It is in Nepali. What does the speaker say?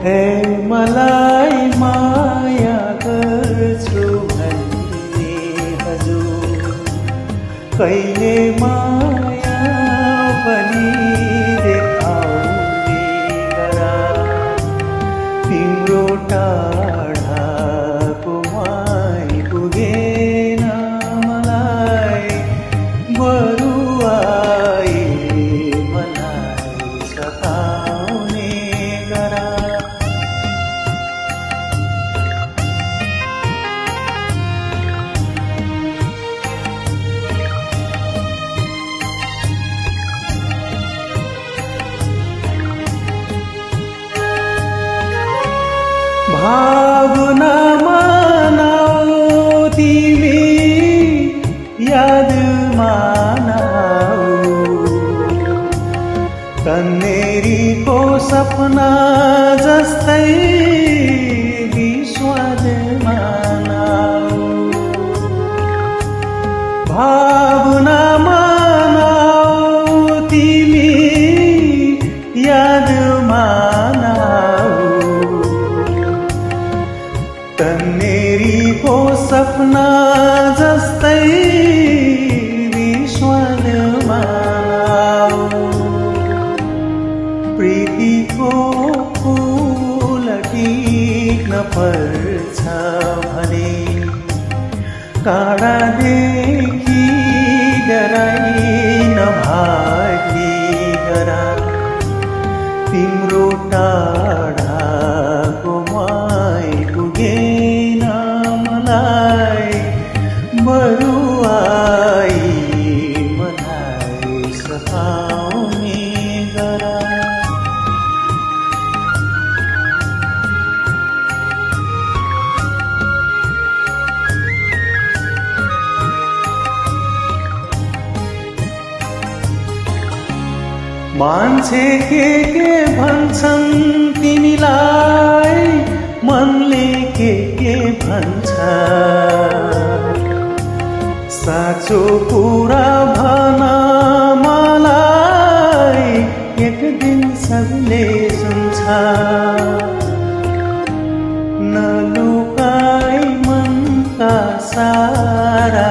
हे मलाई माया गर्छु भन्ने हजुर कहिले माया पनि देखाउने गरा तिम्रो टाढाको माई पुगेन मलाई बरु आए मलाई सताउने गरा भावना मानाऊ तिमी याद मानाऊ कन्नेरीको सपना जस्तै विश्वास मानाऊ भावना मानाऊ तिमी याद मानाऊ तन्नेरीको सपना जस्तै विश्वास मानाऊ प्रीतिको फूल टिक्न पर्छ भने काँडादेखि गराइन भागी गरा तिम्रो टाढाको माई पुगेन मलाई बरु आई मलाई सताउने गरा मान्छे के भन्छन् तिमीलाई मनले के भन्छ साँचो कुरा भन मलाई एक दिन सबले सुन्छ नलुकाई मनका सारा